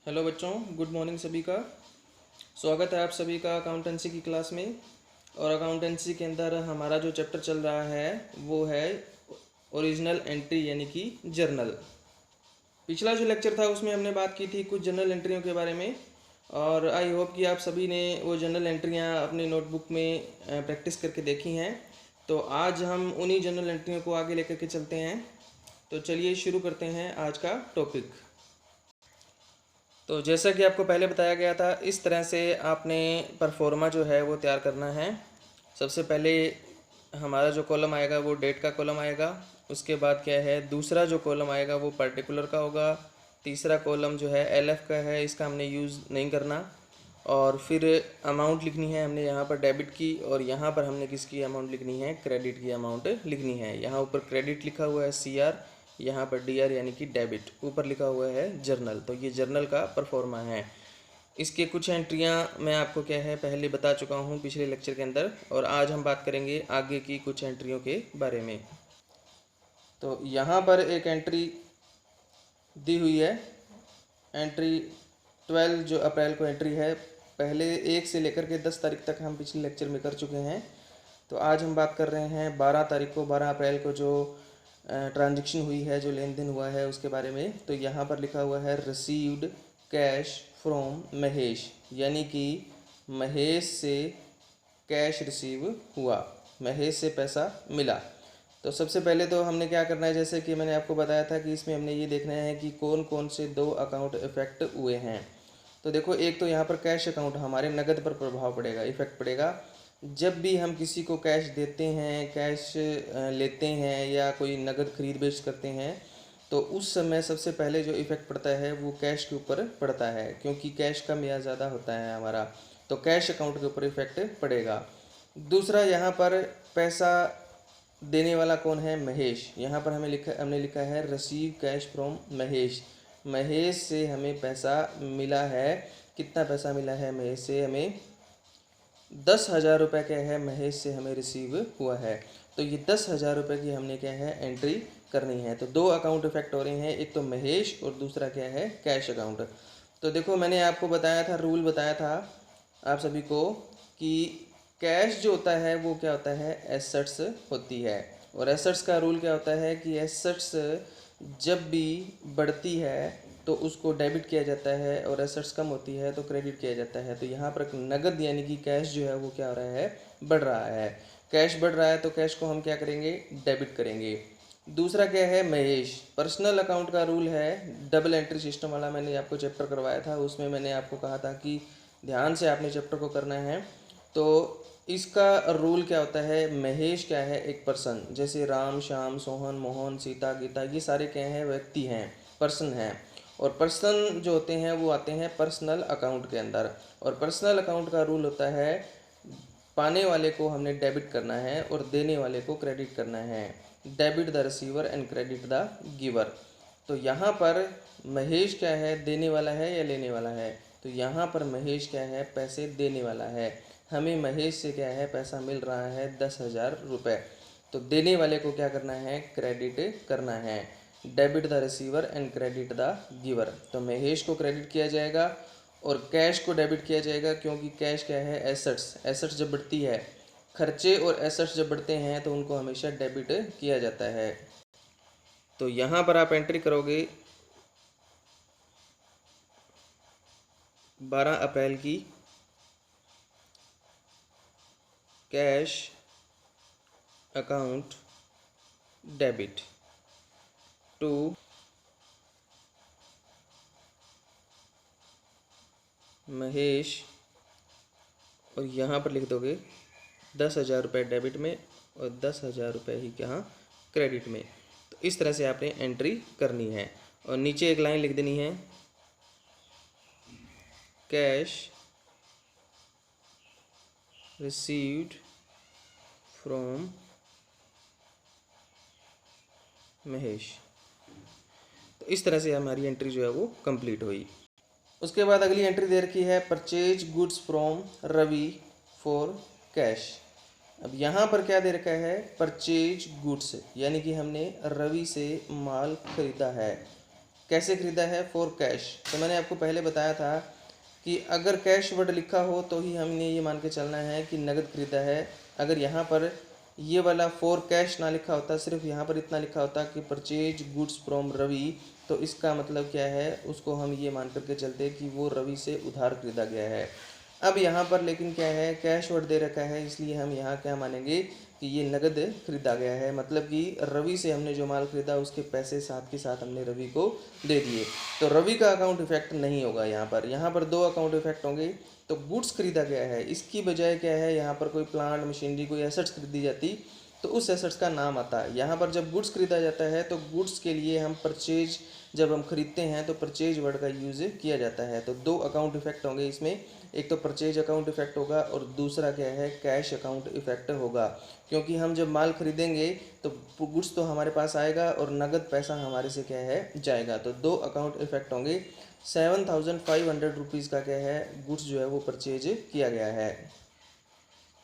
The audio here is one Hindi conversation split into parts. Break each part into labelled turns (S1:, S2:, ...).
S1: हेलो बच्चों, गुड मॉर्निंग सभी का। स्वागत है आप सभी का अकाउंटेंसी की क्लास में। और अकाउंटेंसी के अंदर हमारा जो चैप्टर चल रहा है वो है ओरिजिनल एंट्री यानी कि जर्नल। पिछला जो लेक्चर था उसमें हमने बात की थी कुछ जर्नल एंट्रियों के बारे में, और आई होप कि आप सभी ने वो जर्नल एंट्रियाँ अपनी नोटबुक में प्रैक्टिस करके देखी हैं। तो आज हम उन्हीं जर्नल एंट्रियों को आगे लेकर के चलते हैं। तो चलिए शुरू करते हैं आज का टॉपिक। तो जैसा कि आपको पहले बताया गया था, इस तरह से आपने परफॉर्मा जो है वो तैयार करना है। सबसे पहले हमारा जो कॉलम आएगा वो डेट का कॉलम आएगा। उसके बाद क्या है, दूसरा जो कॉलम आएगा वो पर्टिकुलर का होगा। तीसरा कॉलम जो है एलएफ का है, इसका हमने यूज़ नहीं करना। और फिर अमाउंट लिखनी है हमने यहाँ पर डेबिट की, और यहाँ पर हमने किसकी अमाउंट लिखनी है, क्रेडिट की अमाउंट लिखनी है। यहाँ ऊपर क्रेडिट लिखा हुआ है CR, यहाँ पर DR यानी कि डेबिट, ऊपर लिखा हुआ है जर्नल। तो ये जर्नल का परफॉर्मा है। इसके कुछ एंट्रियाँ मैं आपको क्या है पहले बता चुका हूँ पिछले लेक्चर के अंदर, और आज हम बात करेंगे आगे की कुछ एंट्रियों के बारे में। तो यहाँ पर एक एंट्री दी हुई है, एंट्री 12 जो अप्रैल को एंट्री है। पहले 1 से लेकर के 10 तारीख तक हम पिछले लेक्चर में कर चुके हैं। तो आज हम बात कर रहे हैं 12 तारीख को, 12 अप्रैल को जो ट्रांजैक्शन हुई है, जो लेन देन हुआ है उसके बारे में। तो यहाँ पर लिखा हुआ है रिसीव्ड कैश फ्रॉम महेश, यानी कि महेश से कैश रिसीव हुआ, महेश से पैसा मिला। तो सबसे पहले तो हमने क्या करना है, जैसे कि मैंने आपको बताया था कि इसमें हमने ये देखना है कि कौन कौन से 2 अकाउंट इफेक्ट हुए हैं। तो देखो, एक तो यहाँ पर कैश अकाउंट हमारे नगद पर प्रभाव पड़ेगा, इफेक्ट पड़ेगा। जब भी हम किसी को कैश देते हैं, कैश लेते हैं या कोई नगद खरीद बेच करते हैं, तो उस समय सबसे पहले जो इफेक्ट पड़ता है वो कैश के ऊपर पड़ता है, क्योंकि कैश कम या ज़्यादा होता है हमारा। तो कैश अकाउंट के ऊपर इफेक्ट पड़ेगा। दूसरा, यहाँ पर पैसा देने वाला कौन है, महेश। यहाँ पर हमने लिखा है receive cash from Mahesh. Mahesh से हमें पैसा मिला है। कितना पैसा मिला है महेश से हमें, 10,000 रुपये क्या है महेश से हमें रिसीव हुआ है। तो ये 10,000 रुपये की हमने क्या है एंट्री करनी है। तो 2 अकाउंट इफेक्ट हो रहे हैं, एक तो महेश और दूसरा क्या है, कैश अकाउंट। तो देखो, मैंने आपको बताया था, रूल बताया था आप सभी को कि कैश जो होता है वो क्या होता है, एसेट्स होती है। और एसेट्स का रूल क्या होता है कि एसेट्स जब भी बढ़ती है तो उसको डेबिट किया जाता है, और एसेट्स कम होती है तो क्रेडिट किया जाता है। तो यहाँ पर नगद यानी कि कैश जो है वो क्या हो रहा है, बढ़ रहा है। कैश बढ़ रहा है तो कैश को हम क्या करेंगे, डेबिट करेंगे। दूसरा क्या है, महेश। पर्सनल अकाउंट का रूल है डबल एंट्री सिस्टम वाला, मैंने आपको चैप्टर करवाया था, उसमें मैंने आपको कहा था कि ध्यान से आपने चैप्टर को करना है। तो इसका रूल क्या होता है, महेश क्या है, एक पर्सन, जैसे राम, श्याम, सोहन, मोहन, सीता, गीता, ये सारे क्या हैं, व्यक्ति हैं, पर्सन हैं। और पर्सन जो होते हैं वो आते हैं पर्सनल अकाउंट के अंदर। और पर्सनल अकाउंट का रूल होता है, पाने वाले को हमने डेबिट करना है और देने वाले को क्रेडिट करना है। Debit the receiver and credit the giver. तो यहाँ पर महेश क्या है, देने वाला है या लेने वाला है। तो यहाँ पर महेश क्या है, पैसे देने वाला है। हमें महेश से क्या है, पैसा मिल रहा है 10,000 रुपये। तो देने वाले को क्या करना है, क्रेडिट करना है। Debit the receiver and credit the giver. तो महेश को क्रेडिट किया जाएगा और कैश को डेबिट किया जाएगा, क्योंकि कैश क्या है, एसेट्स। एसेट्स जब बढ़ती है, खर्चे और एसेट्स जब बढ़ते हैं तो उनको हमेशा डेबिट किया जाता है। तो यहाँ पर आप एंट्री करोगे 12 अप्रैल की cash account debit to Mahesh, और यहाँ पर लिख दोगे 10,000 रुपये डेबिट में और 10,000 रुपये ही यहाँ क्रेडिट में। तो इस तरह से आपने एंट्री करनी है। और नीचे एक लाइन लिख देनी है, कैश रिसीव्ड फ्रॉम महेश। तो इस तरह से हमारी एंट्री जो है वो कंप्लीट हुई। उसके बाद अगली एंट्री दे रखी है, purchase goods from Ravi for cash. अब यहाँ पर क्या दे रखा है, परचेज गुड्स, यानी कि हमने रवि से माल खरीदा है। कैसे खरीदा है? For cash. तो मैंने आपको पहले बताया था कि अगर कैश वर्ड लिखा हो तो ही हमने ये मान के चलना है कि नगद खरीदा है। अगर यहाँ पर ये वाला फॉर कैश ना लिखा होता, सिर्फ यहाँ पर इतना लिखा होता कि परचेज गुड्स फ्रॉम रवि, तो इसका मतलब क्या है, उसको हम ये मान करके चलते कि वो रवि से उधार खरीदा गया है। अब यहाँ पर लेकिन क्या है, कैश वर्ड दे रखा है, इसलिए हम यहाँ क्या मानेंगे कि ये नगद खरीदा गया है। मतलब कि रवि से हमने जो माल खरीदा उसके पैसे साथ के साथ हमने रवि को दे दिए। तो रवि का अकाउंट इफेक्ट नहीं होगा यहाँ पर दो अकाउंट इफेक्ट होंगे। तो गुड्स खरीदा गया है, इसकी बजाय क्या है, यहाँ पर कोई प्लांट मशीनरी कोई एसेट्स खरीदी जाती तो उस एसेट्स का नाम आता है। यहाँ पर जब गुड्स खरीदा जाता है तो गुड्स के लिए हम परचेज, जब हम खरीदते हैं तो परचेज वर्ड का यूज़ किया जाता है। तो दो अकाउंट इफेक्ट होंगे इसमें, एक तो परचेज अकाउंट इफेक्ट होगा और दूसरा क्या है, कैश अकाउंट इफेक्ट होगा। क्योंकि हम जब माल खरीदेंगे तो गुड्स तो हमारे पास आएगा और नगद पैसा हमारे से क्या है, जाएगा। तो दो अकाउंट इफेक्ट होंगे। 7,500 रुपीज़ का क्या है, गुड्स जो है वो परचेज किया गया है।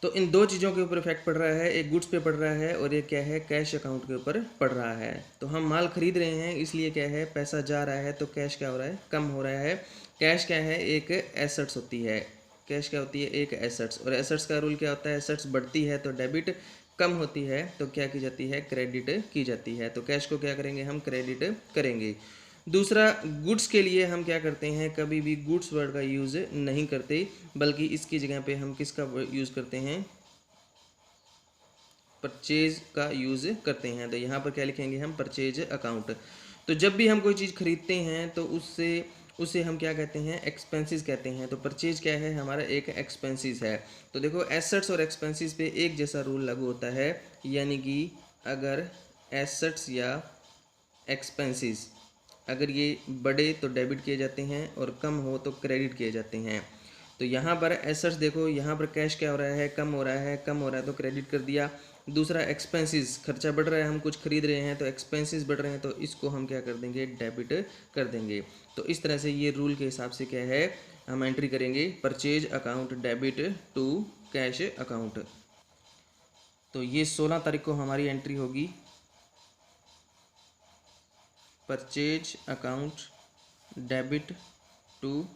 S1: तो इन दो चीज़ों के ऊपर इफेक्ट पड़ रहा है, एक गुड्स पे पड़ रहा है और एक क्या है, कैश अकाउंट के ऊपर पड़ रहा है। तो हम माल खरीद रहे हैं इसलिए क्या है, पैसा जा रहा है तो कैश क्या हो रहा है, कम हो रहा है। कैश क्या है, एक एसेट्स होती है। कैश क्या होती है, एक एसेट्स। और एसेट्स का रूल क्या होता है, एसेट्स बढ़ती है तो डेबिट, कम होती है तो क्या की जाती है, क्रेडिट की जाती है। तो कैश को क्या करेंगे, हम क्रेडिट करेंगे। दूसरा, गुड्स के लिए हम क्या करते हैं, कभी भी गुड्स वर्ड का यूज़ नहीं करते, बल्कि इसकी जगह पे हम किसका यूज़ करते हैं, परचेज का यूज़ करते हैं। तो यहाँ पर क्या लिखेंगे हम, परचेज अकाउंट। तो जब भी हम कोई चीज़ खरीदते हैं तो उसे हम क्या कहते हैं, एक्सपेंसेस कहते हैं। तो परचेज क्या है, हमारा एक एक्सपेंसेस है। तो देखो एसेट्स और एक्सपेंसेस पे एक जैसा रूल लागू होता है, यानी कि अगर एसेट्स या एक्सपेंसेस अगर ये बढ़े तो डेबिट किए जाते हैं और कम हो तो क्रेडिट किए जाते हैं। तो यहाँ पर एसेट्स देखो, यहाँ पर कैश क्या हो रहा है, कम हो रहा है, कम हो रहा है तो क्रेडिट कर दिया। दूसरा एक्सपेंसेस, खर्चा बढ़ रहा है, हम कुछ खरीद रहे हैं तो एक्सपेंसेस बढ़ रहे हैं तो इसको हम क्या कर देंगे, डेबिट कर देंगे। तो इस तरह से ये रूल के हिसाब से क्या है, हम एंट्री करेंगे purchase account debit to cash account. तो ये 16 तारीख को हमारी एंट्री होगी, purchase account debit to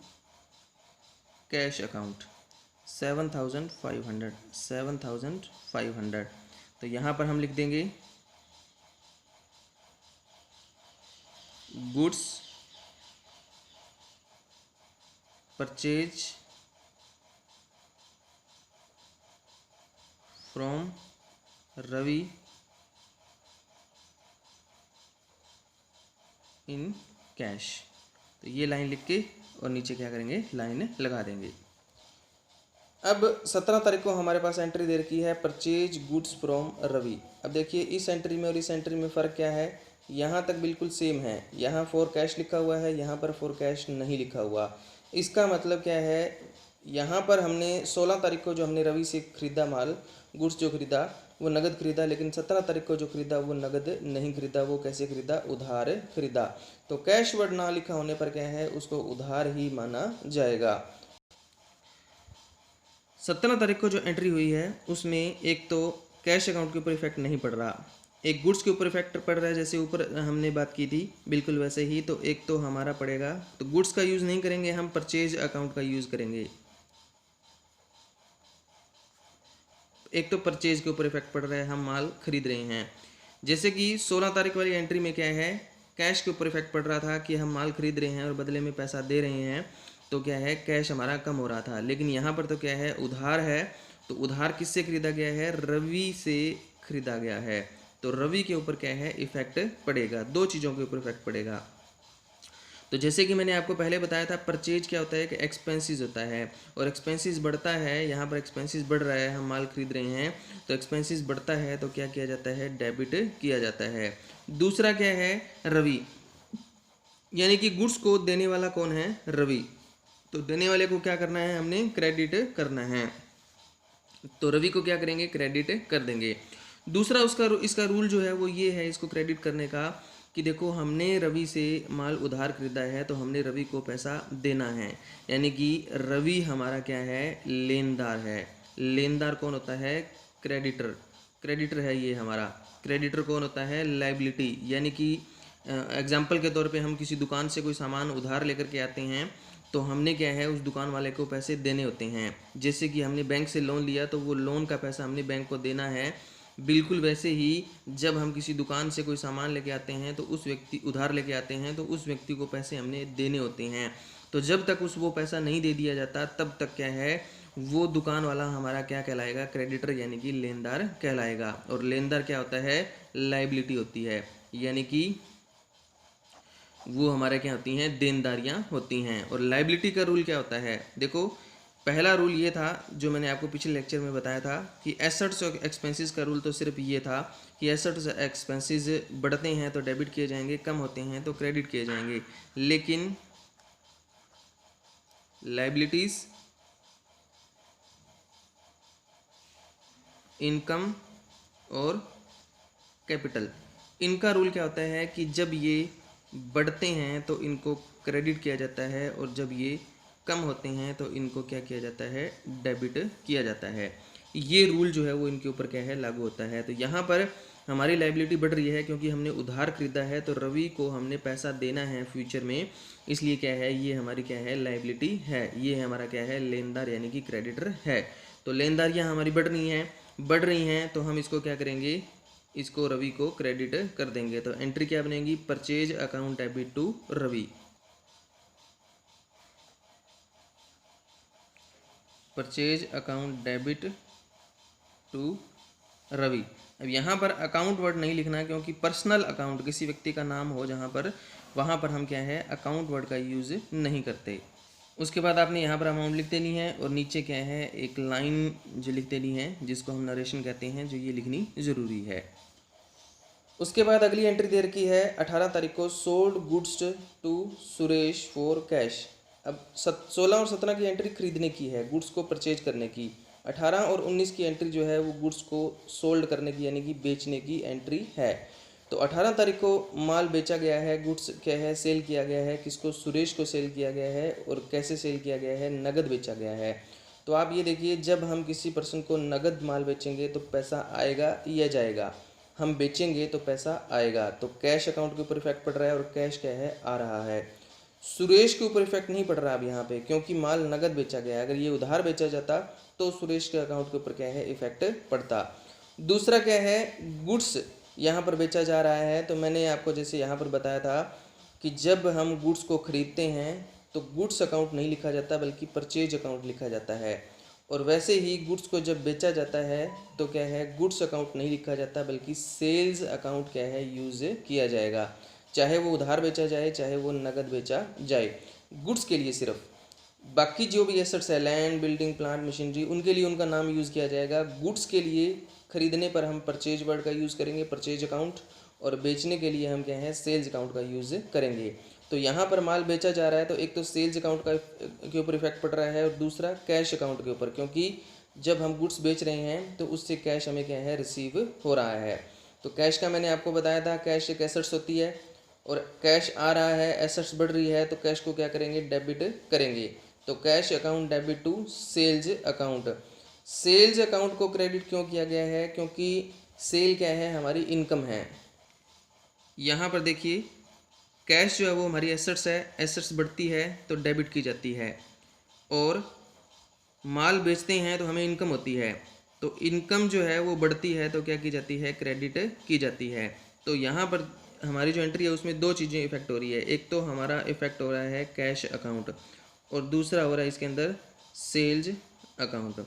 S1: cash account 7,500। तो यहाँ पर हम लिख देंगे goods purchase from Ravi in cash. तो ये लाइन लिख के और नीचे क्या करेंगे, लाइन लगा देंगे। अब 17 तारीख को हमारे पास एंट्री दे रखी है परचेज गुड्स फ्रॉम रवि। अब देखिए इस एंट्री में और इस एंट्री में फ़र्क क्या है, यहाँ तक बिल्कुल सेम है, यहाँ फॉर कैश लिखा हुआ है, यहाँ पर फॉर कैश नहीं लिखा हुआ। इसका मतलब क्या है, यहाँ पर हमने 16 तारीख को जो हमने रवि से खरीदा माल, गुड्स जो खरीदा वो नगद खरीदा, लेकिन 17 तारीख को जो खरीदा वो नगद नहीं खरीदा, वो कैसे खरीदा, उधार खरीदा। तो कैश वर्ड ना लिखा होने पर क्या है, उसको उधार ही माना जाएगा। 17 तारीख को जो एंट्री हुई है उसमें एक तो कैश अकाउंट के ऊपर इफेक्ट नहीं पड़ रहा, एक गुड्स के ऊपर इफेक्ट पड़ रहा है, जैसे ऊपर हमने बात की थी बिल्कुल वैसे ही। तो एक तो हमारा पड़ेगा, तो गुड्स का यूज़ नहीं करेंगे हम, परचेज अकाउंट का यूज़ करेंगे। एक तो परचेज के ऊपर इफेक्ट पड़ रहा है, हम माल खरीद रहे हैं। जैसे कि 16 तारीख वाली एंट्री में क्या है, कैश के ऊपर इफेक्ट पड़ रहा था कि हम माल खरीद रहे हैं और बदले में पैसा दे रहे हैं, तो क्या है, कैश हमारा कम हो रहा था। लेकिन यहाँ पर तो क्या है, उधार है। तो उधार किससे खरीदा गया है, रवि से खरीदा गया है। तो रवि के ऊपर क्या है, इफेक्ट पड़ेगा, दो चीज़ों के ऊपर इफेक्ट पड़ेगा। तो जैसे कि मैंने आपको पहले बताया था, परचेज क्या होता है कि एक्सपेंसेस होता है, और एक्सपेंसेस बढ़ता है, यहाँ पर एक्सपेंसेस बढ़ रहा है, हम माल खरीद रहे हैं तो एक्सपेंसेस बढ़ता है तो क्या किया जाता है, डेबिट किया जाता है। दूसरा क्या है, रवि, यानी कि गुड्स को देने वाला कौन है, रवि। तो देने वाले को क्या करना है, हमने क्रेडिट करना है। तो रवि को क्या करेंगे, क्रेडिट कर देंगे। दूसरा इसका रूल जो है वो ये है, इसको क्रेडिट करने का, कि देखो हमने रवि से माल उधार खरीदा है तो हमने रवि को पैसा देना है, यानी कि रवि हमारा क्या है, लेनदार है। लेनदार कौन होता है, क्रेडिटर। क्रेडिटर है ये हमारा। क्रेडिटर कौन होता है, लाइबिलिटी, यानी कि एग्जाम्पल के तौर पे हम किसी दुकान से कोई सामान उधार लेकर के आते हैं तो हमने क्या है उस दुकान वाले को पैसे देने होते हैं। जैसे कि हमने बैंक से लोन लिया तो वो लोन का पैसा हमने बैंक को देना है। बिल्कुल वैसे ही जब हम किसी दुकान से कोई सामान लेके आते हैं तो उस व्यक्ति उधार लेके आते हैं तो उस व्यक्ति को पैसे हमने देने होते हैं। तो जब तक वो पैसा नहीं दे दिया जाता तब तक क्या है वो दुकान वाला हमारा क्या कहलाएगा, क्रेडिटर यानी कि लेनदार कहलाएगा। और लेनदार क्या होता है, लाइबिलिटी होती है, यानी कि वो हमारे क्या होती हैं, देनदारियां होती हैं। और लाइबिलिटी का रूल क्या होता है, देखो पहला रूल ये था जो मैंने आपको पिछले लेक्चर में बताया था कि एसेट्स और एक्सपेंसेस का रूल तो सिर्फ ये था कि एसेट्स और एक्सपेंसेस बढ़ते हैं तो डेबिट किए जाएंगे, कम होते हैं तो क्रेडिट किए जाएंगे। लेकिन लाइबिलिटीज, इनकम और कैपिटल, इनका रूल क्या होता है कि जब ये बढ़ते हैं तो इनको क्रेडिट किया जाता है और जब ये कम होते हैं तो इनको क्या किया जाता है, डेबिट किया जाता है। ये रूल जो है वो इनके ऊपर क्या है, लागू होता है। तो यहाँ पर हमारी लाइबिलिटी बढ़ रही है क्योंकि हमने उधार खरीदा है तो रवि को हमने पैसा देना है फ्यूचर में, इसलिए क्या है ये हमारी क्या है, लाइबिलिटी है। ये हमारा क्या है, लेनदार यानी कि क्रेडिटर है। तो लेनदारियाँ हमारी बढ़ रही हैं तो हम इसको क्या करेंगे, इसको रवि को क्रेडिट कर देंगे। तो एंट्री क्या बनेगी, purchase account debit to Ravi, purchase account debit to Ravi. अब यहाँ पर अकाउंट वर्ड नहीं लिखना है क्योंकि पर्सनल अकाउंट किसी व्यक्ति का नाम हो जहाँ पर, वहाँ पर हम क्या है, अकाउंट वर्ड का यूज़ नहीं करते। उसके बाद आपने यहाँ पर अमाउंट लिख देनी है और नीचे क्या है, एक लाइन जो लिख देनी है जिसको हम नरेशन कहते हैं, जो ये लिखनी ज़रूरी है। उसके बाद अगली एंट्री दे रखी है 18 तारीख को sold goods to Suresh for cash. अब 16 और 17 की एंट्री खरीदने की है, गुड्स को परचेज करने की। 18 और 19 की एंट्री जो है वो गुड्स को सोल्ड करने की यानी कि बेचने की एंट्री है। तो 18 तारीख को माल बेचा गया है, गुड्स क्या है, सेल किया गया है। किसको, सुरेश को सेल किया गया है। और कैसे सेल किया गया है, नगद बेचा गया है। तो आप ये देखिए, जब हम किसी पर्सन को नगद माल बेचेंगे तो पैसा आएगा या जाएगा, हम बेचेंगे तो पैसा आएगा। तो कैश अकाउंट के ऊपर इफेक्ट पड़ रहा है और कैश क्या है, आ रहा है। सुरेश के ऊपर इफेक्ट नहीं पड़ रहा अब यहाँ पे क्योंकि माल नगद बेचा गया है। अगर ये उधार बेचा जाता तो सुरेश के अकाउंट के ऊपर क्या है, इफेक्ट पड़ता। दूसरा क्या है, गुड्स यहाँ पर बेचा जा रहा है। तो मैंने आपको जैसे यहाँ पर बताया था कि जब हम गुड्स को खरीदते हैं तो गुड्स अकाउंट नहीं लिखा जाता बल्कि परचेज अकाउंट लिखा जाता है। और वैसे ही गुड्स को जब बेचा जाता है तो क्या है, गुड्स अकाउंट नहीं लिखा जाता बल्कि सेल्स अकाउंट क्या है, यूज़ किया जाएगा। चाहे वो उधार बेचा जाए चाहे वो नगद बेचा जाए, गुड्स के लिए सिर्फ। बाकी जो भी एसेट्स है, लैंड, बिल्डिंग, प्लांट, मशीनरी, उनके लिए उनका नाम यूज़ किया जाएगा। गुड्स के लिए खरीदने पर हम परचेज वर्ड का यूज़ करेंगे, परचेज अकाउंट। और बेचने के लिए हम क्या है, सेल्स अकाउंट का यूज़ करेंगे। तो यहाँ पर माल बेचा जा रहा है तो एक तो सेल्स अकाउंट का के ऊपर इफेक्ट पड़ रहा है और दूसरा कैश अकाउंट के ऊपर, क्योंकि जब हम गुड्स बेच रहे हैं तो उससे कैश हमें क्या है, रिसीव हो रहा है। तो कैश का मैंने आपको बताया था, कैश एक एसेट्स होती है और कैश आ रहा है, एसेट्स बढ़ रही है तो कैश को क्या करेंगे, डेबिट करेंगे। तो cash account debit to sales account. Sales account को क्रेडिट क्यों किया गया है, क्योंकि सेल क्या है, हमारी इनकम है। यहाँ पर देखिए, कैश जो है वो हमारी एसेट्स है, एसेट्स बढ़ती है तो डेबिट की जाती है। और माल बेचते हैं तो हमें इनकम होती है, तो इनकम जो है वो बढ़ती है तो क्या की जाती है, क्रेडिट की जाती है। तो यहाँ पर हमारी जो एंट्री है उसमें दो चीज़ें इफेक्ट हो रही है। एक तो हमारा इफेक्ट हो रहा है कैश अकाउंट और दूसरा हो रहा है इसके अंदर सेल्स अकाउंट।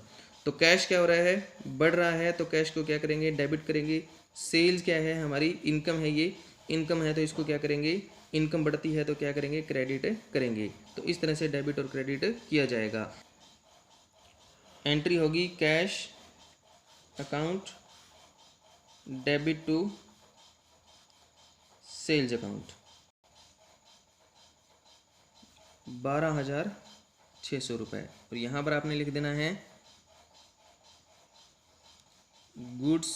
S1: तो कैश क्या हो रहा है, बढ़ रहा है तो कैश को क्या करेंगे, डेबिट करेंगे। सेल्स क्या है, हमारी इनकम है, ये इनकम है तो इसको क्या करेंगे, इनकम बढ़ती है तो क्या करेंगे, क्रेडिट करेंगे। तो इस तरह से डेबिट और क्रेडिट किया जाएगा। एंट्री होगी cash account debit to sales account 12,600 रुपये। और यहाँ पर आपने लिख देना है गुड्स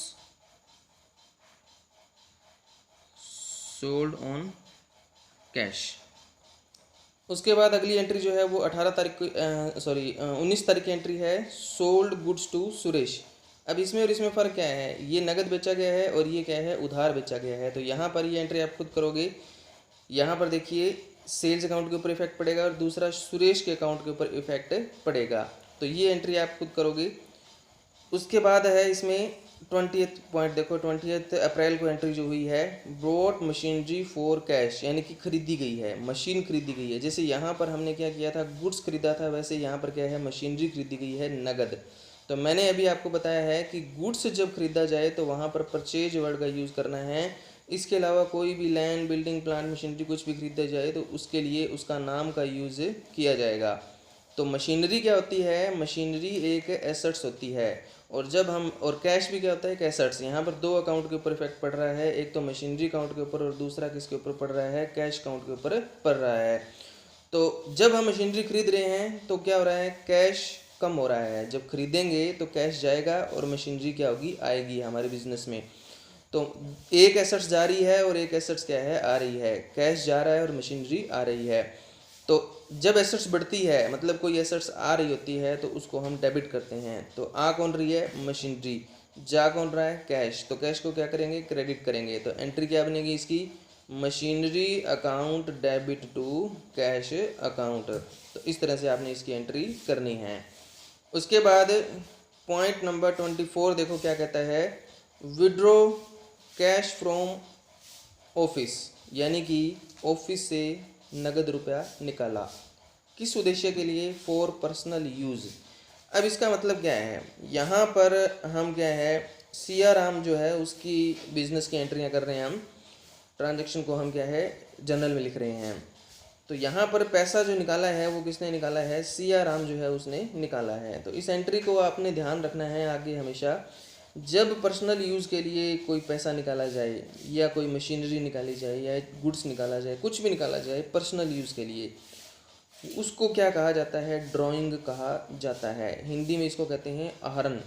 S1: सोल्ड ऑन कैश। उसके बाद अगली एंट्री जो है वो 18 तारीख को 19 तारीख की एंट्री है, सोल्ड गुड्स टू सुरेश। अब इसमें और इसमें फ़र्क क्या है, ये नगद बेचा गया है और ये क्या है, उधार बेचा गया है। तो यहाँ पर ये एंट्री आप खुद करोगे यहाँ पर देखिए सेल्स अकाउंट के ऊपर इफेक्ट पड़ेगा और दूसरा सुरेश के अकाउंट के ऊपर इफेक्ट पड़ेगा। तो ये एंट्री आप खुद करोगे। उसके बाद है इसमें 20th पॉइंट देखो, 20th अप्रैल को एंट्री जो हुई है, ब्रॉट मशीनरी फॉर कैश, यानी कि खरीदी गई है, मशीन खरीदी गई है। जैसे यहाँ पर हमने क्या किया था, गुड्स खरीदा था, वैसे यहाँ पर क्या है, मशीनरी खरीदी गई है नगद। तो मैंने अभी आपको बताया है कि गुड्स जब खरीदा जाए तो वहाँ पर परचेज वर्ड का यूज़ करना है। इसके अलावा कोई भी लैंड, बिल्डिंग, प्लांट, मशीनरी कुछ भी खरीदा जाए तो उसके लिए उसका नाम का यूज़ किया जाएगा। तो मशीनरी क्या होती है, मशीनरी एक एसेट्स होती है। और जब हम, और कैश भी क्या होता है, एक एसेट्स। यहाँ पर दो अकाउंट के ऊपर इफेक्ट पड़ रहा है, एक तो मशीनरी अकाउंट के ऊपर और दूसरा किसके ऊपर पड़ रहा है, कैश अकाउंट के ऊपर पड़ रहा है। तो जब हम मशीनरी खरीद रहे हैं तो क्या हो रहा है, कैश कम हो रहा है। जब खरीदेंगे तो कैश जाएगा और मशीनरी क्या होगी, आएगी हमारे बिजनेस में। तो एक एसेट्स जा रही है और एक एसेट्स क्या है, आ रही है। कैश जा रहा है और मशीनरी आ रही है। तो जब एसेट्स बढ़ती है, मतलब कोई एसेट्स आ रही होती है, तो उसको हम डेबिट करते हैं। तो आ कौन रही है, मशीनरी। जा कौन रहा है, कैश। तो कैश को क्या करेंगे, क्रेडिट करेंगे। तो एंट्री क्या बनेगी इसकी, machinery account debit to cash account. तो इस तरह से आपने इसकी एंट्री करनी है। उसके बाद पॉइंट नंबर 24 देखो क्या कहता है, विड्रॉ कैश फ्रॉम ऑफिस, यानी कि ऑफिस से नगद रुपया निकाला, किस उद्देश्य के लिए, फॉर पर्सनल यूज़। अब इसका मतलब क्या है, यहाँ पर हम क्या है, सियाराम जो है उसकी बिजनेस की एंट्रियाँ कर रहे हैं हम, ट्रांजैक्शन को हम क्या है, जर्नल में लिख रहे हैं। तो यहाँ पर पैसा जो निकाला है वो किसने निकाला है, सियाराम जो है उसने निकाला है। तो इस एंट्री को आपने ध्यान रखना है आगे हमेशा। जब पर्सनल यूज़ के लिए कोई पैसा निकाला जाए, या कोई मशीनरी निकाली जाए, या गुड्स निकाला जाए, कुछ भी निकाला जाए पर्सनल यूज़ के लिए, उसको क्या कहा जाता है, ड्राइंग कहा जाता है। हिंदी में इसको कहते हैं आहरण।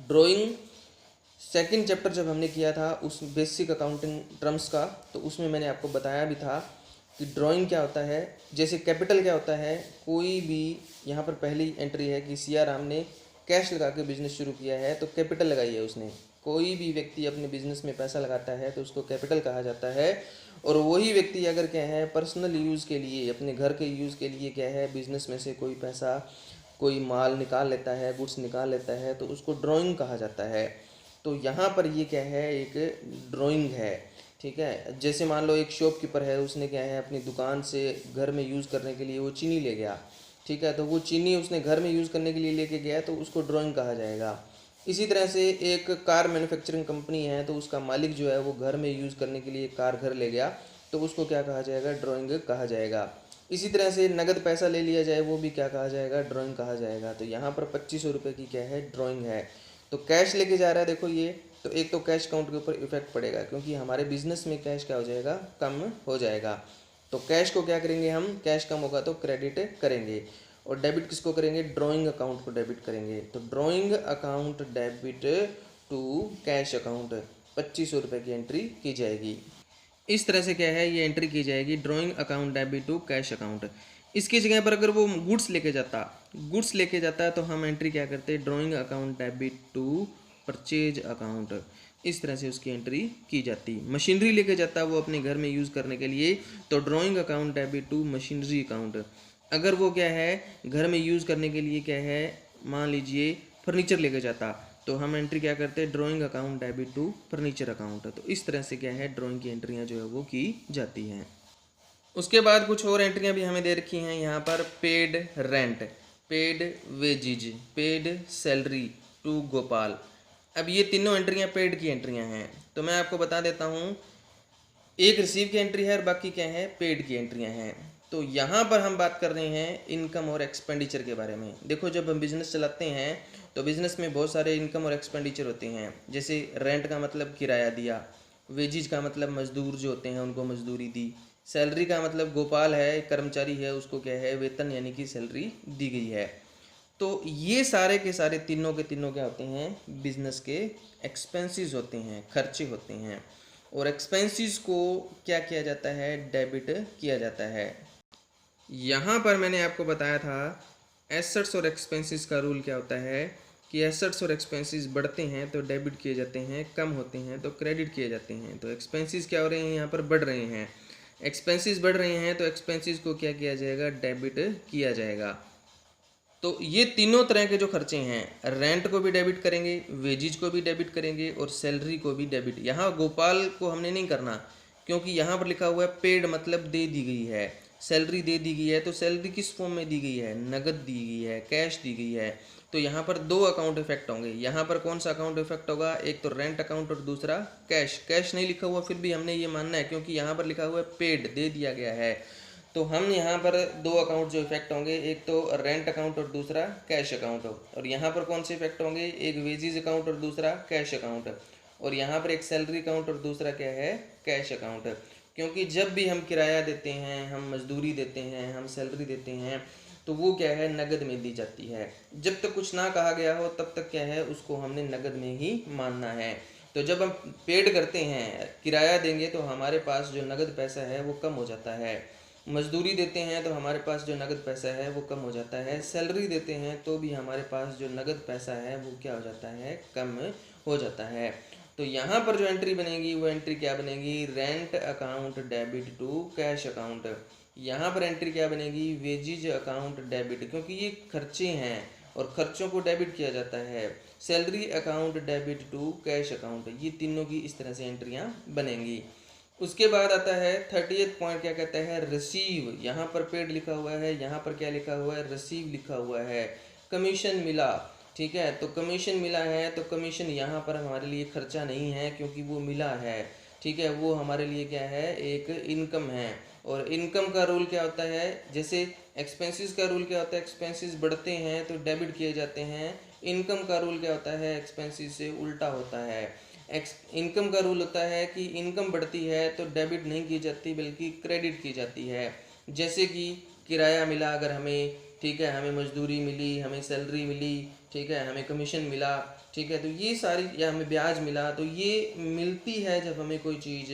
S1: ड्राइंग सेकंड चैप्टर जब हमने किया था उस बेसिक अकाउंटिंग टर्म्स का, तो उसमें मैंने आपको बताया भी था कि ड्राइंग क्या होता है। जैसे कैपिटल क्या होता है, कोई भी, यहाँ पर पहली एंट्री है कि सियाराम ने कैश लगा के बिजनेस शुरू किया है, तो कैपिटल लगाई है उसने। कोई भी व्यक्ति अपने बिजनेस में पैसा लगाता है तो उसको कैपिटल कहा जाता है। और वही व्यक्ति अगर क्या है, पर्सनल यूज़ के लिए, अपने घर के यूज़ के लिए क्या है, बिजनेस में से कोई पैसा, कोई माल निकाल लेता है, गुड्स निकाल लेता है, तो उसको ड्राइंग कहा जाता है। तो यहाँ पर ये क्या है, एक ड्राइंग है, ठीक है। जैसे मान लो एक शॉपकीपर है, उसने क्या है, अपनी दुकान से घर में यूज़ करने के लिए वो चीनी ले गया, ठीक है। तो वो चीनी उसने घर में यूज़ करने के लिए लेके गया, तो उसको ड्राइंग कहा जाएगा। इसी तरह से एक कार मैन्युफैक्चरिंग कंपनी है, तो उसका मालिक जो है वो घर में यूज़ करने के लिए कार घर ले गया, तो उसको क्या कहा जाएगा, ड्राइंग कहा जाएगा। इसी तरह से नगद पैसा ले लिया जाए, वो भी क्या कहा जाएगा, ड्राइंग कहा जाएगा। तो यहाँ पर 2500 रुपये की क्या है, ड्राइंग है। तो कैश लेके जा रहा है, देखो ये, तो एक तो कैश अकाउंट के ऊपर इफेक्ट पड़ेगा, क्योंकि हमारे बिजनेस में कैश क्या हो जाएगा, कम हो जाएगा। तो कैश को क्या करेंगे हम, कैश कम होगा तो क्रेडिट करेंगे। और डेबिट किसको करेंगे, ड्राइंग अकाउंट को डेबिट करेंगे। तो drawing account debit to cash account, 2500 रुपये की एंट्री की जाएगी। इस तरह से क्या है, ये एंट्री की जाएगी, drawing account debit to cash account. इसकी जगह पर अगर वो गुड्स लेके जाता है तो हम एंट्री क्या करते हैं, drawing account debit to purchase account. इस तरह से उसकी एंट्री की जाती। मशीनरी लेके जाता है वो अपने घर में यूज़ करने के लिए, तो drawing account debit to machinery account. अगर वो क्या है, घर में यूज़ करने के लिए क्या है, मान लीजिए फर्नीचर लेके जाता, तो हम एंट्री क्या करते हैं, drawing account debit to furniture account. तो इस तरह से क्या है, ड्राइंग की एंट्रियाँ जो है वो की जाती हैं। उसके बाद कुछ और एंट्रियाँ भी हमें दे रखी हैं यहाँ पर, paid rent, paid wages, paid salary to Gopal. अब ये तीनों एंट्रियाँ पेड की एंट्रियाँ हैं। तो मैं आपको बता देता हूँ, एक रिसीव की एंट्री है और बाकी क्या है, पेड की एंट्रियाँ हैं। तो यहाँ पर हम बात कर रहे हैं इनकम और एक्सपेंडिचर के बारे में। देखो जब हम बिज़नेस चलाते हैं तो बिज़नेस में बहुत सारे इनकम और एक्सपेंडिचर होते हैं। जैसे रेंट का मतलब किराया दिया, वेजिज का मतलब मजदूर जो होते हैं उनको मजदूरी दी, सैलरी का मतलब गोपाल है, कर्मचारी है, उसको क्या है, वेतन यानी कि सैलरी दी गई है। तो ये सारे के सारे तीनों के तीनों क्या होते हैं, बिजनेस के एक्सपेंसेस होते हैं, खर्चे होते हैं। और एक्सपेंसेस को क्या किया जाता है, डेबिट किया जाता है। यहाँ पर मैंने आपको बताया था एसेट्स और एक्सपेंसेस का रूल क्या होता है, कि एसेट्स और एक्सपेंसेस बढ़ते हैं तो डेबिट किए जाते हैं, कम होते हैं तो क्रेडिट किए जाते हैं। तो एक्सपेंसेस क्या हो रहे हैं, यहाँ पर बढ़ रहे हैं। एक्सपेंसेस बढ़ रहे हैं तो एक्सपेंसेस को क्या किया जाएगा, डेबिट किया जाएगा। तो ये तीनों तरह के जो खर्चे हैं, रेंट को भी डेबिट करेंगे, वेजिज को भी डेबिट करेंगे और सैलरी को भी डेबिट। यहाँ गोपाल को हमने नहीं करना, क्योंकि यहाँ पर लिखा हुआ है पेड, मतलब दे दी गई है, सैलरी दे दी गई है। तो सैलरी किस फॉर्म में दी गई है, नगद दी गई है, कैश दी गई है। तो यहाँ पर दो अकाउंट इफेक्ट होंगे। यहाँ पर कौन सा अकाउंट इफेक्ट होगा, एक तो रेंट अकाउंट और दूसरा कैश। कैश नहीं लिखा हुआ फिर भी हमने ये मानना है, क्योंकि यहाँ पर लिखा हुआ है पेड, दे दिया गया है। तो हम यहाँ पर दो अकाउंट जो इफेक्ट होंगे, एक तो रेंट अकाउंट और दूसरा कैश अकाउंट। और यहाँ पर कौन से इफेक्ट होंगे, एक वेजेज अकाउंट और दूसरा कैश अकाउंट। और यहाँ पर एक सैलरी अकाउंट और दूसरा क्या है, कैश अकाउंट। क्योंकि जब भी हम किराया देते हैं, हम मजदूरी देते हैं, हम सैलरी देते हैं, तो वो क्या है, नगद में दी जाती है। जब तक कुछ ना कहा गया हो तब तक क्या है, उसको हमने नगद में ही मानना है। तो जब हम पेड करते हैं, किराया देंगे, तो हमारे पास जो नगद पैसा है वो कम हो जाता है। मजदूरी देते हैं तो हमारे पास जो नगद पैसा है वो कम हो जाता है। सैलरी देते हैं तो भी हमारे पास जो नगद पैसा है वो क्या हो जाता है, कम हो जाता है। तो यहाँ पर जो एंट्री बनेगी वो एंट्री क्या बनेगी, rent account debit to cash account. यहाँ पर एंट्री क्या बनेगी, वेजिज अकाउंट डेबिट, क्योंकि ये खर्चे हैं और खर्चों को डेबिट किया जाता है। Salary account debit to cash account, ये तीनों की इस तरह से एंट्रियाँ बनेंगी। उसके बाद आता है 30th पॉइंट, क्या कहता है, रिसीव। यहाँ पर पेड लिखा हुआ है, यहाँ पर क्या लिखा हुआ है, रिसीव लिखा हुआ है। कमीशन मिला, ठीक है, तो कमीशन मिला है, तो कमीशन यहाँ पर हमारे लिए खर्चा नहीं है, क्योंकि वो मिला है, ठीक है, वो हमारे लिए क्या है, एक इनकम है। और इनकम का रूल क्या होता है, जैसे एक्सपेंसेस का रूल क्या होता है, एक्सपेंसेस बढ़ते हैं तो डेबिट किए जाते हैं। इनकम का रूल क्या होता है, एक्सपेंसेस से उल्टा होता है। इनकम का रूल होता है कि इनकम बढ़ती है तो डेबिट नहीं की जाती बल्कि क्रेडिट की जाती है। जैसे कि किराया मिला अगर हमें, ठीक है, हमें मजदूरी मिली, हमें सैलरी मिली, ठीक है, हमें कमीशन मिला, ठीक है, तो ये सारी, या हमें ब्याज मिला, तो ये मिलती है जब हमें कोई चीज़,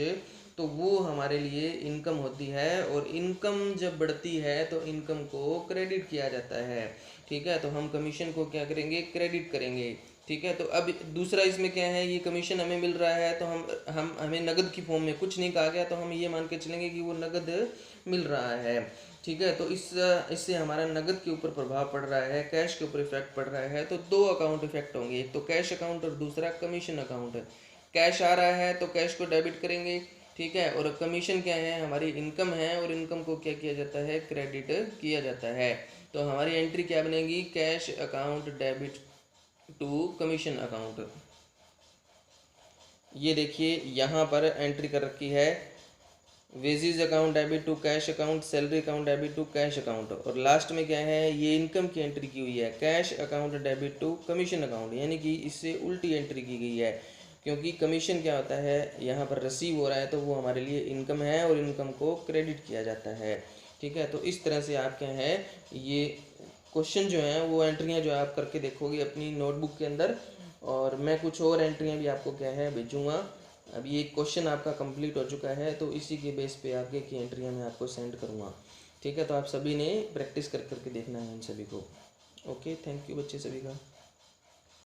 S1: तो वो हमारे लिए इनकम होती है। और इनकम जब बढ़ती है तो इनकम को क्रेडिट किया जाता है, ठीक है। तो हम कमीशन को क्या करेंगे, क्रेडिट करेंगे, ठीक है। तो अब दूसरा इसमें क्या है, ये कमीशन हमें मिल रहा है तो हम हमें नगद की फॉर्म में, कुछ नहीं कहा गया तो हम ये मान के चलेंगे कि वो नगद मिल रहा है, ठीक है। तो इससे हमारा नगद के ऊपर प्रभाव पड़ रहा है, कैश के ऊपर इफेक्ट पड़ रहा है। तो दो अकाउंट इफेक्ट होंगे, एक तो कैश अकाउंट और दूसरा कमीशन अकाउंट। कैश आ रहा है तो कैश को डेबिट करेंगे, ठीक है, और कमीशन क्या है, हमारी इनकम है, और इनकम को क्या किया जाता है, क्रेडिट किया जाता है। तो हमारी एंट्री क्या बनेगी, cash account debit to commission account. ये देखिए यहाँ पर एंट्री कर रखी है, wages account debit to cash account, salary account debit to cash account, और लास्ट में क्या है, ये इनकम की एंट्री की हुई है, cash account debit to commission account. यानी कि इससे उल्टी एंट्री की गई है, क्योंकि कमीशन क्या होता है, यहाँ पर रिसीव हो रहा है तो वो हमारे लिए इनकम है और इनकम को क्रेडिट किया जाता है, ठीक है। तो इस तरह से आप क्या है, ये क्वेश्चन जो हैं वो एंट्रियाँ जो है आप करके देखोगे अपनी नोटबुक के अंदर, और मैं कुछ और एंट्रियाँ भी आपको क्या है भेजूँगा। अभी एक क्वेश्चन आपका कंप्लीट हो चुका है तो इसी के बेस पे आगे की एंट्रियाँ मैं आपको सेंड करूँगा, ठीक है। तो आप सभी ने प्रैक्टिस कर करके देखना है इन सभी को। ओके, थैंक यू बच्चे सभी का।